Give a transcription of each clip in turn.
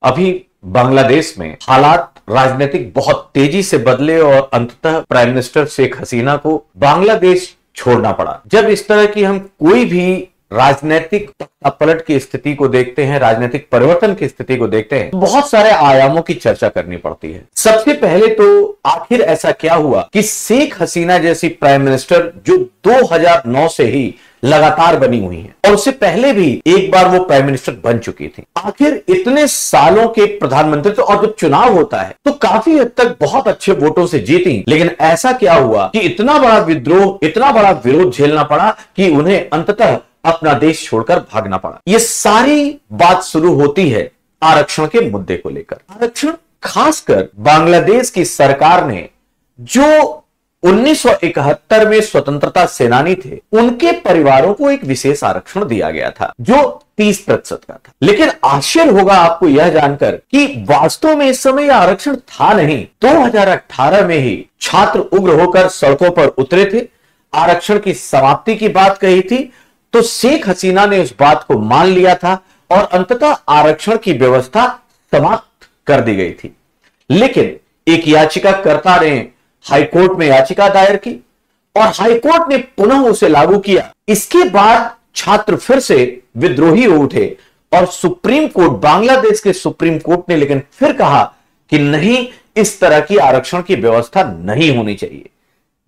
अभी बांग्लादेश में हालात राजनीतिक बहुत तेजी से बदले और अंततः प्राइम मिनिस्टर शेख हसीना को बांग्लादेश छोड़ना पड़ा। जब इस तरह की हम कोई भी राजनीतिक पलट की स्थिति को देखते हैं, राजनीतिक परिवर्तन की स्थिति को देखते हैं, तो बहुत सारे आयामों की चर्चा करनी पड़ती है। सबसे पहले तो आखिर ऐसा क्या हुआ कि शेख हसीना जैसी प्राइम मिनिस्टर जो 2009 से ही लगातार बनी हुई है और उससे पहले भी एक बार वो प्राइम मिनिस्टर बन चुकी थी, आखिर इतने सालों के प्रधानमंत्री तो, और जब चुनाव होता है तो काफी हद तक बहुत अच्छे वोटों से जीती, लेकिन ऐसा क्या हुआ कि इतना बड़ा विद्रोह, इतना बड़ा विरोध झेलना पड़ा कि उन्हें अंततः अपना देश छोड़कर भागना पड़ा। ये सारी बात शुरू होती है आरक्षण के मुद्दे को लेकर। आरक्षण खासकर बांग्लादेश की सरकार ने जो 1971 में स्वतंत्रता सेनानी थे, उनके परिवारों को एक विशेष आरक्षण दिया गया था जो 30% का था। लेकिन आश्चर्य होगा आपको यह जानकर कि वास्तव में इस समय यह आरक्षण था नहीं। 2018 में ही छात्र उग्र होकर सड़कों पर उतरे थे, आरक्षण की समाप्ति की बात कही थी, तो शेख हसीना ने उस बात को मान लिया था और अंततः आरक्षण की व्यवस्था समाप्त कर दी गई थी। लेकिन एक याचिकाकर्ता ने हाईकोर्ट में याचिका दायर की और हाईकोर्ट ने पुनः उसे लागू किया। इसके बाद छात्र फिर से विद्रोही हो उठे और सुप्रीम कोर्ट, बांग्लादेश के सुप्रीम कोर्ट ने लेकिन फिर कहा कि नहीं, इस तरह की आरक्षण की व्यवस्था नहीं होनी चाहिए।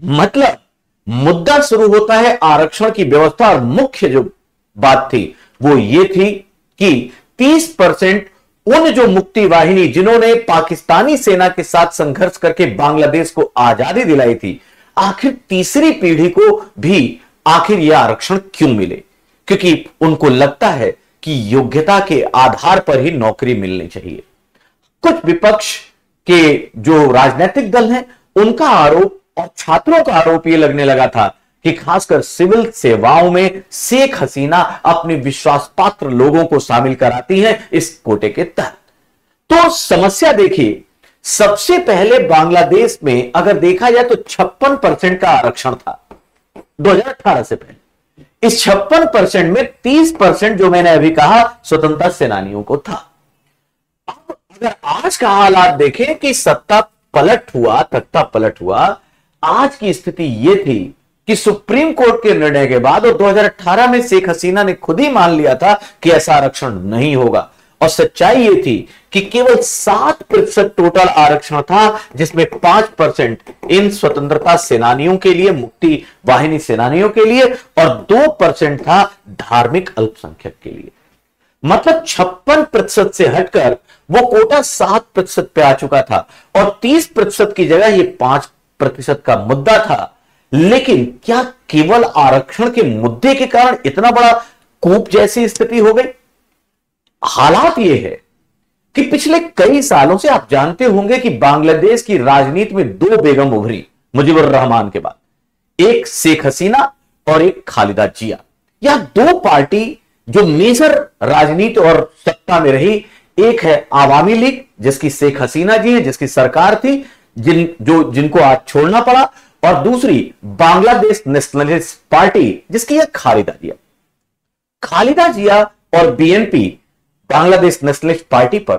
मतलब मुद्दा शुरू होता है आरक्षण की व्यवस्था और मुख्य जो बात थी वो ये थी कि 30% उन जो मुक्ति वाहिनी जिन्होंने पाकिस्तानी सेना के साथ संघर्ष करके बांग्लादेश को आजादी दिलाई थी, आखिर तीसरी पीढ़ी को भी आखिर यह आरक्षण क्यों मिले? क्योंकि उनको लगता है कि योग्यता के आधार पर ही नौकरी मिलनी चाहिए। कुछ विपक्ष के जो राजनीतिक दल हैं उनका आरोप और छात्रों का आरोप यह लगने लगा था कि खासकर सिविल सेवाओं में शेख हसीना अपने विश्वास पात्र लोगों को शामिल कराती हैं इस कोटे के तहत। तो समस्या देखिए, सबसे पहले बांग्लादेश में अगर देखा जाए तो 56% का आरक्षण था 2018 से पहले। इस 56% में 30% जो मैंने अभी कहा स्वतंत्रता सेनानियों को था। अब अगर आज का हालात देखें कि सत्ता पलट हुआ, तख्ता पलट हुआ, आज की स्थिति यह थी कि सुप्रीम कोर्ट के निर्णय के बाद और 2018 में शेख हसीना ने खुद ही मान लिया था कि ऐसा आरक्षण नहीं होगा और सच्चाई यह थी कि केवल 7% टोटल आरक्षण था, जिसमें 5% इन स्वतंत्रता सेनानियों के लिए, मुक्ति वाहिनी सेनानियों के लिए और 2% था धार्मिक अल्पसंख्यक के लिए। मतलब 56% से हटकर वो कोटा 7% पे आ चुका था और 30% की जगह ये 5% का मुद्दा था। लेकिन क्या केवल आरक्षण के मुद्दे के कारण इतना बड़ा कूप जैसी स्थिति हो गई? हालात यह है कि पिछले कई सालों से आप जानते होंगे कि बांग्लादेश की राजनीति में 2 बेगम उभरी मुजीबुर रहमान के बाद, एक शेख हसीना और एक खालिदा जिया। यह 2 पार्टी जो मेजर राजनीति और सत्ता में रही, एक है आवामी लीग जिसकी शेख हसीना जी है, जिसकी सरकार थी, जिनको आज छोड़ना पड़ा, और दूसरी बांग्लादेश नेशनलिस्ट पार्टी जिसकी है खालिदा जिया। खालिदा जिया और बीएनपी, बांग्लादेश नेशनलिस्ट पार्टी पर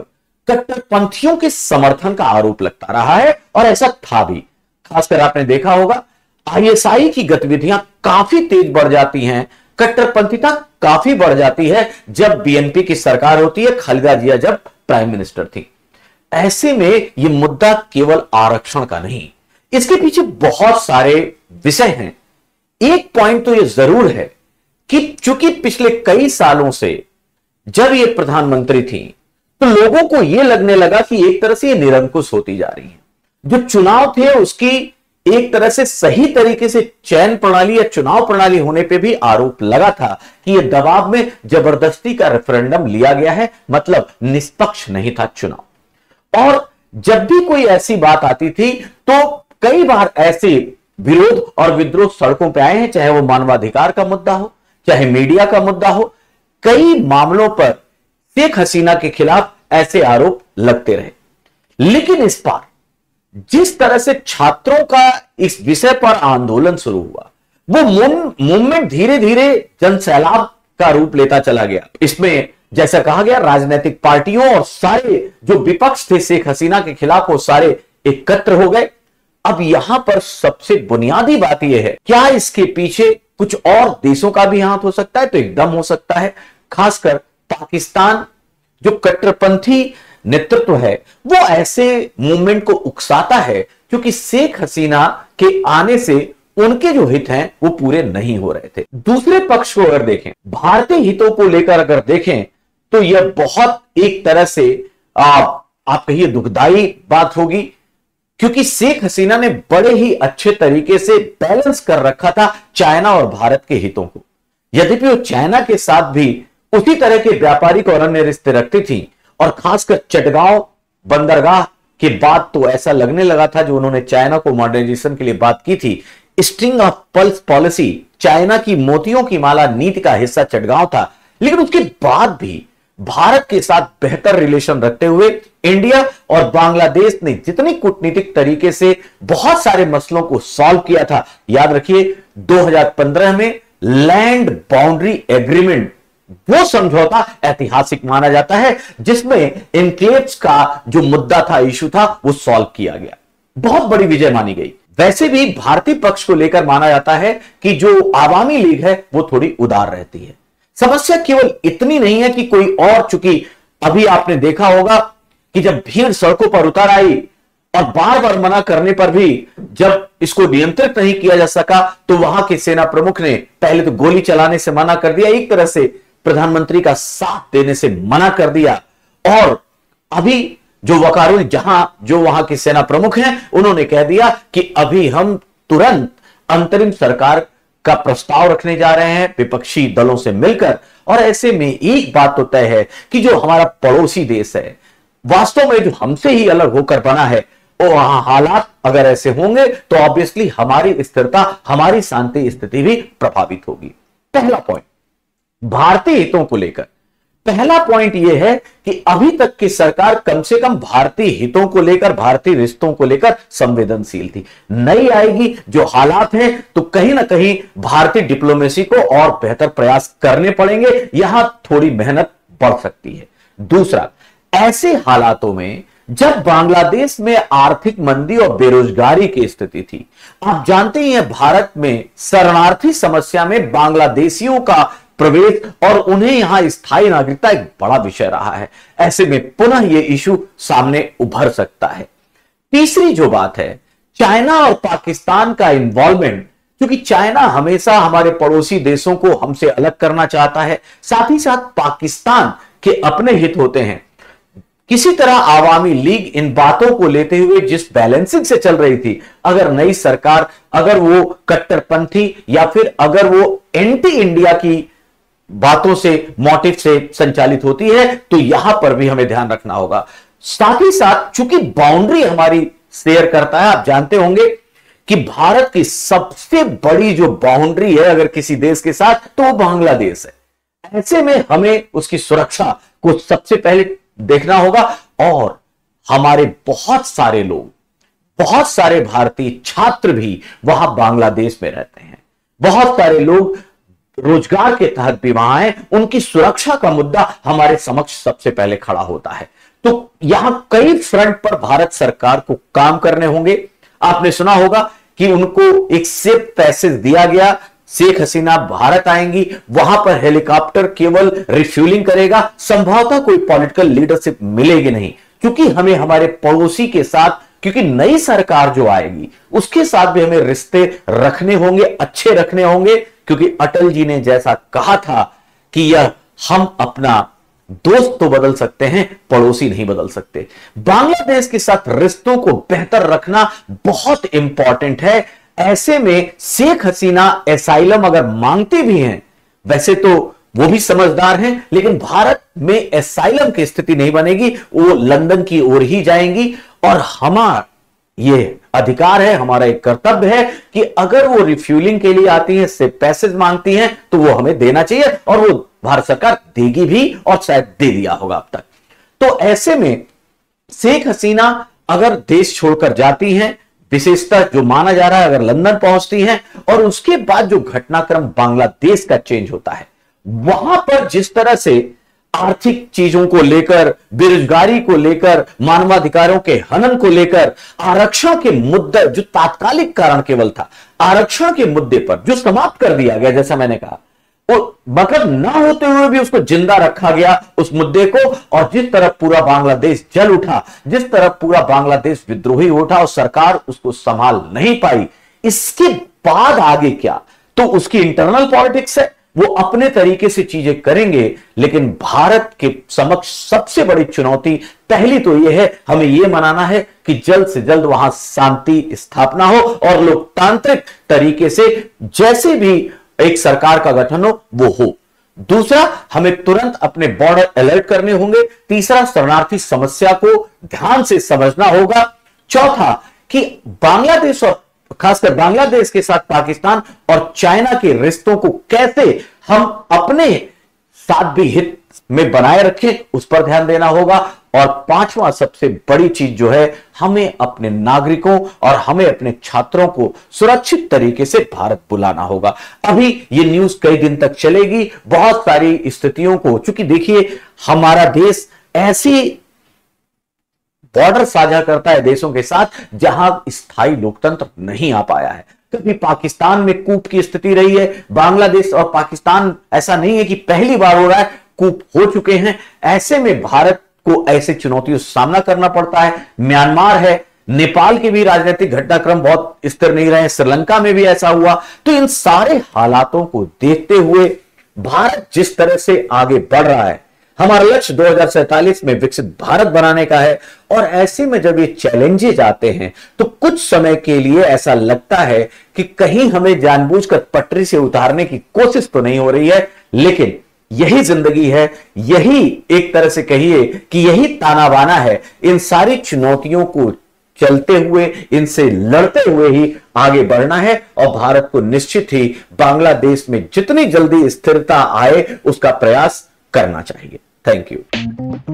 कट्टरपंथियों के समर्थन का आरोप लगता रहा है और ऐसा था भी। खासकर आपने देखा होगा आईएसआई की गतिविधियां काफी तेज बढ़ जाती हैं, कट्टरपंथिता काफी बढ़ जाती है जब बीएनपी की सरकार होती है, खालिदा जिया जब प्राइम मिनिस्टर थी। ऐसे में यह मुद्दा केवल आरक्षण का नहीं, इसके पीछे बहुत सारे विषय हैं। एक पॉइंट तो यह जरूर है कि चूंकि पिछले कई सालों से जब ये प्रधानमंत्री थी तो लोगों को यह लगने लगा कि एक तरह से ये निरंकुश होती जा रही है। जो चुनाव थे उसकी एक तरह से सही तरीके से चयन प्रणाली या चुनाव प्रणाली होने पे भी आरोप लगा था कि यह दबाव में जबरदस्ती का रेफरेंडम लिया गया है, मतलब निष्पक्ष नहीं था चुनाव। और जब भी कोई ऐसी बात आती थी तो कई बार ऐसे विरोध और विद्रोह सड़कों पर आए हैं, चाहे वो मानवाधिकार का मुद्दा हो, चाहे मीडिया का मुद्दा हो। कई मामलों पर शेख हसीना के खिलाफ ऐसे आरोप लगते रहे। लेकिन इस बार जिस तरह से छात्रों का इस विषय पर आंदोलन शुरू हुआ, वो मूवमेंट धीरे धीरे जनसैलाब का रूप लेता चला गया। इसमें जैसा कहा गया, राजनीतिक पार्टियों और सारे जो विपक्ष थे शेख हसीना के खिलाफ, वो सारे एकत्र हो गए। अब यहां पर सबसे बुनियादी बात यह है, क्या इसके पीछे कुछ और देशों का भी हाथ हो सकता है? तो एकदम हो सकता है। खासकर पाकिस्तान जो कट्टरपंथी नेतृत्व है, वो ऐसे मूवमेंट को उकसाता है, क्योंकि शेख हसीना के आने से उनके जो हित हैं वो पूरे नहीं हो रहे थे। दूसरे पक्ष को अगर देखें, भारतीय हितों को लेकर अगर देखें, तो यह बहुत एक तरह से आप कहिए दुखदाई बात होगी, क्योंकि शेख हसीना ने बड़े ही अच्छे तरीके से बैलेंस कर रखा था चाइना और भारत के हितों को। यद्यपि वो चाइना के साथ भी उसी तरह के व्यापारिक और अन्य रिश्ते रखती थी, और खासकर चटगांव बंदरगाह के बाद तो ऐसा लगने लगा था, जो उन्होंने चाइना को मॉडर्नाइजेशन के लिए बात की थी, string of pulse policy, China की मोतियों की माला नीति का हिस्सा चटगांव था। लेकिन उसके बाद भी भारत के साथ बेहतर रिलेशन रखते हुए इंडिया और बांग्लादेश ने जितनी कूटनीतिक तरीके से बहुत सारे मसलों को सॉल्व किया था, याद रखिए 2015 में लैंड बाउंड्री एग्रीमेंट, वो समझौता ऐतिहासिक माना जाता है, जिसमें इनक्लेव्स का जो मुद्दा था, इशू था, वो सॉल्व किया गया। बहुत बड़ी विजय मानी गई। वैसे भी भारतीय पक्ष को लेकर माना जाता है कि जो आवामी लीग है वो थोड़ी उदार रहती है। समस्या केवल इतनी नहीं है कि कोई और, चूंकि अभी आपने देखा होगा कि जब भीड़ सड़कों पर उतर आई और बार बार मना करने पर भी जब इसको नियंत्रित नहीं किया जा सका, तो वहां के सेना प्रमुख ने पहले तो गोली चलाने से मना कर दिया, एक तरह से प्रधानमंत्री का साथ देने से मना कर दिया, और अभी जो वकारुल जो वहां के सेना प्रमुख हैं, उन्होंने कह दिया कि अभी हम तुरंत अंतरिम सरकार का प्रस्ताव रखने जा रहे हैं विपक्षी दलों से मिलकर। और ऐसे में एक बात तो तय है कि जो हमारा पड़ोसी देश है, वास्तव में जो हमसे ही अलग होकर बना है, और वहां हालात अगर ऐसे होंगे तो ऑब्वियसली हमारी स्थिरता, हमारी शांति स्थिति भी प्रभावित होगी। पहला पॉइंट भारतीय हितों को लेकर, पहला पॉइंट यह है कि अभी तक की सरकार कम से कम भारतीय हितों को लेकर, भारतीय रिश्तों को लेकर संवेदनशील थी। नई आएगी जो हालात हैं, तो कहीं ना कहीं भारतीय डिप्लोमेसी को और बेहतर प्रयास करने पड़ेंगे, यहां थोड़ी मेहनत बढ़ सकती है। दूसरा, ऐसे हालातों में जब बांग्लादेश में आर्थिक मंदी और बेरोजगारी की स्थिति थी, आप जानते ही हैं भारत में शरणार्थी समस्या में बांग्लादेशियों का प्रवेश और उन्हें यहां स्थायी नागरिकता एक बड़ा विषय रहा है। ऐसे में पुनः यह इशू सामने उभर सकता है। तीसरी जो बात है, चाइना और पाकिस्तान का इन्वॉल्वमेंट, क्योंकि चाइना हमेशा हमारे पड़ोसी देशों को हमसे अलग करना चाहता है, साथ ही साथ पाकिस्तान के अपने हित होते हैं। किसी तरह आवामी लीग इन बातों को लेते हुए जिस बैलेंसिंग से चल रही थी, अगर नई सरकार, अगर वो कट्टरपंथी या फिर अगर वो एंटी इंडिया की बातों से, मोटिव से संचालित होती है, तो यहां पर भी हमें ध्यान रखना होगा। साथ ही साथ चूंकि बाउंड्री हमारी शेयर करता है, आप जानते होंगे कि भारत की सबसे बड़ी जो बाउंड्री है अगर किसी देश के साथ, तो वो बांग्लादेश है। ऐसे में हमें उसकी सुरक्षा को सबसे पहले देखना होगा। और हमारे बहुत सारे लोग, बहुत सारे भारतीय छात्र भी वहां बांग्लादेश में रहते हैं, बहुत सारे लोग रोजगार के तहत भी वहां हैं, उनकी सुरक्षा का मुद्दा हमारे समक्ष सबसे पहले खड़ा होता है। तो यहां कई फ्रंट पर भारत सरकार को काम करने होंगे। आपने सुना होगा कि उनको एक सेफ पैसेज दिया गया, शेख हसीना भारत आएंगी, वहां पर हेलीकॉप्टर केवल रिफ्यूलिंग करेगा, संभवतः कोई पॉलिटिकल लीडरशिप मिलेगी नहीं, क्योंकि हमें हमारे पड़ोसी के साथ, क्योंकि नई सरकार जो आएगी उसके साथ भी हमें रिश्ते रखने होंगे, अच्छे रखने होंगे, क्योंकि अटल जी ने जैसा कहा था कि यह हम अपना दोस्त तो बदल सकते हैं, पड़ोसी नहीं बदल सकते। बांग्लादेश के साथ रिश्तों को बेहतर रखना बहुत इंपॉर्टेंट है। ऐसे में शेख हसीना एसाइलम अगर मांगते भी हैं, वैसे तो वो भी समझदार हैं, लेकिन भारत में एसाइलम की स्थिति नहीं बनेगी, वो लंदन की ओर ही जाएंगी। और हमारा ये अधिकार है, हमारा एक कर्तव्य है कि अगर वो रिफ्यूलिंग के लिए आती हैं, से पैसेज मांगती हैं, तो वो हमें देना चाहिए, और वो भारत सरकार देगी भी, और शायद दे दिया होगा अब तक। तो ऐसे में शेख हसीना अगर देश छोड़कर जाती हैं, विशेषतः जो माना जा रहा है अगर लंदन पहुंचती हैं, और उसके बाद जो घटनाक्रम बांग्लादेश का चेंज होता है, वहां पर जिस तरह से आर्थिक चीजों को लेकर, बेरोजगारी को लेकर, मानवाधिकारों के हनन को लेकर, आरक्षण के मुद्दे जो तात्कालिक कारण केवल था, आरक्षण के मुद्दे पर जो समाप्त कर दिया गया, जैसा मैंने कहा, वो मतलब ना होते हुए भी उसको जिंदा रखा गया उस मुद्दे को। और जिस तरफ पूरा बांग्लादेश जल उठा, जिस तरफ पूरा बांग्लादेश विद्रोही उठा और सरकार उसको संभाल नहीं पाई, इसके बाद आगे क्या, तो उसकी इंटरनल पॉलिटिक्स है, वो अपने तरीके से चीजें करेंगे। लेकिन भारत के समक्ष सबसे बड़ी चुनौती पहली तो यह है, हमें यह मनाना है कि जल्द से जल्द वहां शांति स्थापना हो और लोकतांत्रिक तरीके से जैसे भी एक सरकार का गठन हो वो हो। दूसरा, हमें तुरंत अपने बॉर्डर अलर्ट करने होंगे। तीसरा, शरणार्थी समस्या को ध्यान से समझना होगा। चौथा, कि बांग्लादेश और खासकर बांग्लादेश के साथ पाकिस्तान और चाइना के रिश्तों को कैसे हम अपने साथ भी हित में बनाए रखें, उस पर ध्यान देना होगा। और पांचवा सबसे बड़ी चीज जो है, हमें अपने नागरिकों और हमें अपने छात्रों को सुरक्षित तरीके से भारत बुलाना होगा। अभी ये न्यूज कई दिन तक चलेगी, बहुत सारी स्थितियों को, चूंकि देखिए हमारा देश ऐसी बॉर्डर साझा करता है देशों के साथ जहां स्थायी लोकतंत्र नहीं आ पाया है। कभी पाकिस्तान में कूप की स्थिति रही है, बांग्लादेश और पाकिस्तान ऐसा नहीं है कि पहली बार हो रहा है, कूप हो चुके हैं। ऐसे में भारत को ऐसे चुनौतियों से सामना करना पड़ता है। म्यांमार है, नेपाल के भी राजनीतिक घटनाक्रम बहुत स्थिर नहीं रहे, श्रीलंका में भी ऐसा हुआ। तो इन सारे हालातों को देखते हुए भारत जिस तरह से आगे बढ़ रहा है, हमारा लक्ष्य 2047 में विकसित भारत बनाने का है। और ऐसे में जब ये चैलेंजेस आते हैं तो कुछ समय के लिए ऐसा लगता है कि कहीं हमें जानबूझकर पटरी से उतारने की कोशिश तो नहीं हो रही है, लेकिन यही जिंदगी है, यही एक तरह से कहिए कि यही ताना बाना है। इन सारी चुनौतियों को चलते हुए, इनसे लड़ते हुए ही आगे बढ़ना है। और भारत को निश्चित ही बांग्लादेश में जितनी जल्दी स्थिरता आए उसका प्रयास करना चाहिए। Thank you.